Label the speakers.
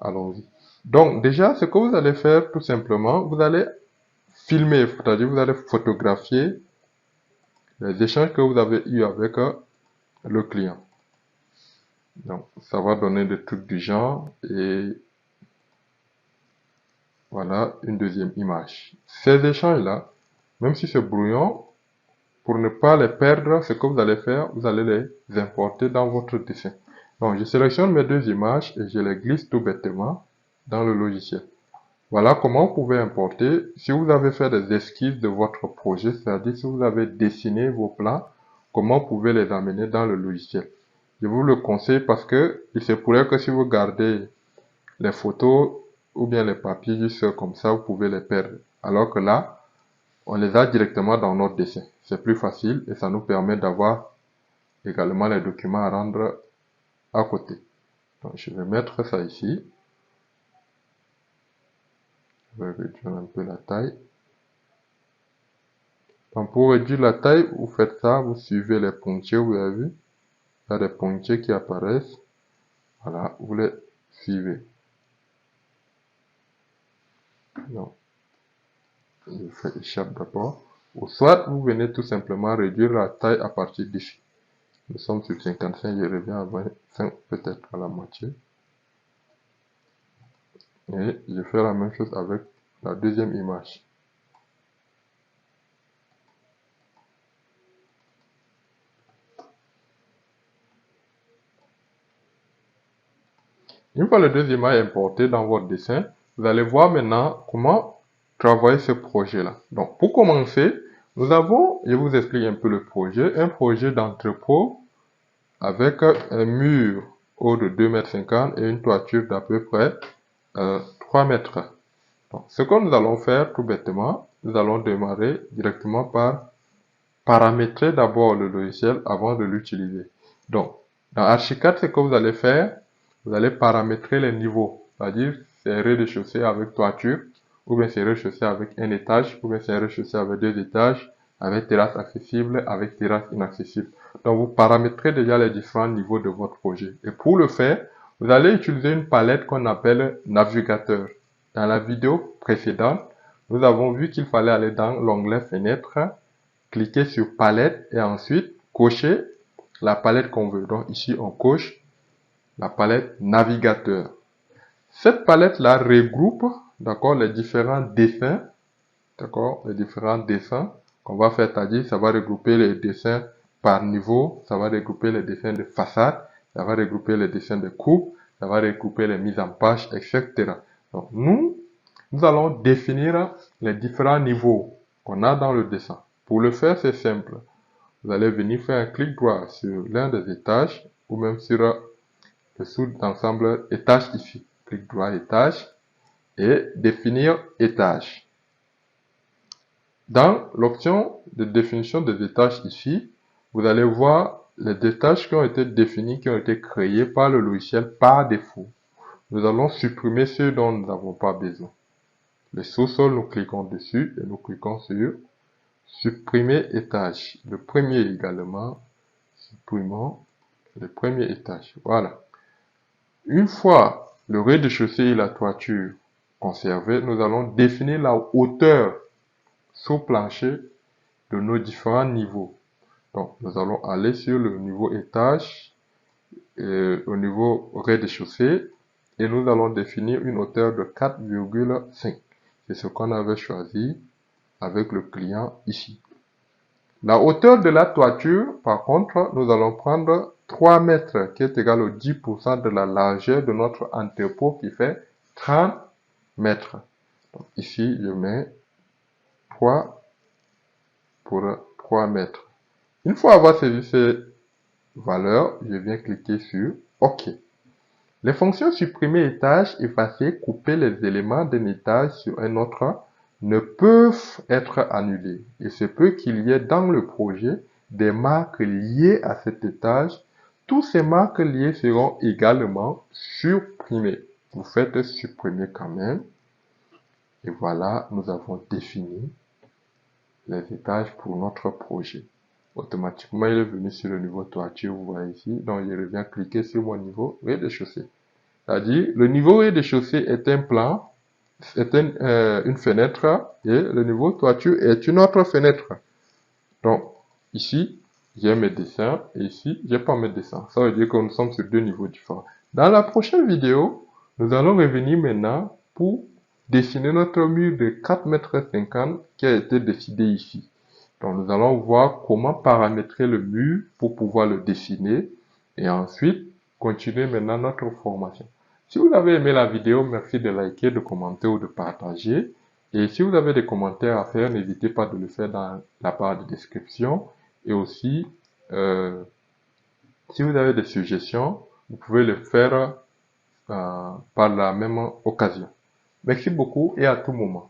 Speaker 1: Allons-y. Donc, déjà, ce que vous allez faire, tout simplement, vous allez filmer, c'est-à-dire vous allez photographier les échanges que vous avez eus avec le client. Donc, ça va donner des trucs du genre et voilà une deuxième image. Ces échanges-là, même si c'est brouillon, pour ne pas les perdre, ce que vous allez faire, vous allez les importer dans votre dessin. Donc, je sélectionne mes deux images et je les glisse tout bêtement dans le logiciel. Voilà comment vous pouvez importer. Si vous avez fait des esquisses de votre projet, c'est-à-dire si vous avez dessiné vos plans, comment vous pouvez les amener dans le logiciel. Je vous le conseille parce que il se pourrait que si vous gardez les photos ou bien les papiers juste comme ça, vous pouvez les perdre. Alors que là, on les a directement dans notre dessin. C'est plus facile et ça nous permet d'avoir également les documents à rendre à côté. Donc, je vais mettre ça ici. Je vais réduire un peu la taille. Donc, pour réduire la taille, vous faites ça, vous suivez les ponctués, vous avez vu. Il y a des ponctués qui apparaissent. Voilà, vous les suivez. Donc, je fais échappe d'abord. Ou soit, vous venez tout simplement réduire la taille à partir d'ici. Nous sommes sur 55, je reviens à 25, peut-être à la moitié. Et je fais la même chose avec la deuxième image. Une fois les deux images importées dans votre dessin, vous allez voir maintenant comment travailler ce projet-là. Donc, pour commencer, nous avons, je vous explique un peu le projet, un projet d'entrepôt avec un mur haut de 2,50 m et une toiture d'à peu près 3 mètres. Donc, ce que nous allons faire tout bêtement, nous allons démarrer directement par paramétrer d'abord le logiciel avant de l'utiliser. Donc, dans Archicad, ce que vous allez faire, vous allez paramétrer les niveaux, c'est-à-dire c'est rez-de-chaussée avec toiture, ou bien c'est rez-de-chaussée avec un étage, ou bien c'est rez-de-chaussée avec deux étages, avec terrasse accessible, avec terrasse inaccessible. Donc, vous paramétrez déjà les différents niveaux de votre projet. Et pour le faire, vous allez utiliser une palette qu'on appelle navigateur. Dans la vidéo précédente, nous avons vu qu'il fallait aller dans l'onglet Fenêtre, cliquer sur palette et ensuite cocher la palette qu'on veut. Donc ici, on coche la palette navigateur. Cette palette-là regroupe, d'accord, les différents dessins, d'accord, les différents dessins qu'on va faire, c'est-à-dire ça va regrouper les dessins par niveau, ça va regrouper les dessins de façade, ça va regrouper les dessins de coupe, ça va regrouper les mises en page, etc. Donc nous allons définir les différents niveaux qu'on a dans le dessin. Pour le faire, c'est simple. Vous allez venir faire un clic droit sur l'un des étages ou même sur le sous-ensemble étage ici. Clic droit étage et définir étage. Dans l'option de définition des étages ici, vous allez voir les étages qui ont été définis, qui ont été créés par le logiciel par défaut. Nous allons supprimer ceux dont nous n'avons pas besoin. Le sous-sol, nous cliquons dessus et nous cliquons sur supprimer étage. Le premier également, supprimons le premier étage. Voilà. Une fois le rez-de-chaussée et la toiture conservés, nous allons définir la hauteur sous plancher de nos différents niveaux. Donc, nous allons aller sur le niveau étage, au niveau rez-de-chaussée, et nous allons définir une hauteur de 4,5. C'est ce qu'on avait choisi avec le client ici. La hauteur de la toiture, par contre, nous allons prendre 3 mètres, qui est égal au 10% de la largeur de notre entrepôt, qui fait 30 mètres. Donc, ici, je mets 3 pour 3 mètres. Une fois avoir saisi ces valeurs, je viens cliquer sur OK. Les fonctions supprimer étage, effacer, couper les éléments d'un étage sur un autre ne peuvent être annulées. Il se peut qu'il y ait dans le projet des marques liées à cet étage. Tous ces marques liées seront également supprimées. Vous faites supprimer quand même. Et voilà, nous avons défini les étages pour notre projet. Automatiquement, il est venu sur le niveau toiture, vous voyez ici. Donc, je reviens cliquer sur mon niveau rez-de-chaussée. C'est-à-dire, le niveau rez-de-chaussée est un plan, c'est une fenêtre, et le niveau toiture est une autre fenêtre. Donc, ici, j'ai mes dessins, et ici, j'ai pas mes dessins. Ça veut dire que nous sommes sur deux niveaux différents. Dans la prochaine vidéo, nous allons revenir maintenant pour dessiner notre mur de 4,50 m qui a été décidé ici. Donc, nous allons voir comment paramétrer le mur pour pouvoir le dessiner, et ensuite, continuer maintenant notre formation. Si vous avez aimé la vidéo, merci de liker, de commenter ou de partager. Et si vous avez des commentaires à faire, n'hésitez pas de le faire dans la barre de description. Et aussi, si vous avez des suggestions, vous pouvez le faire par la même occasion. Merci beaucoup et à tout moment.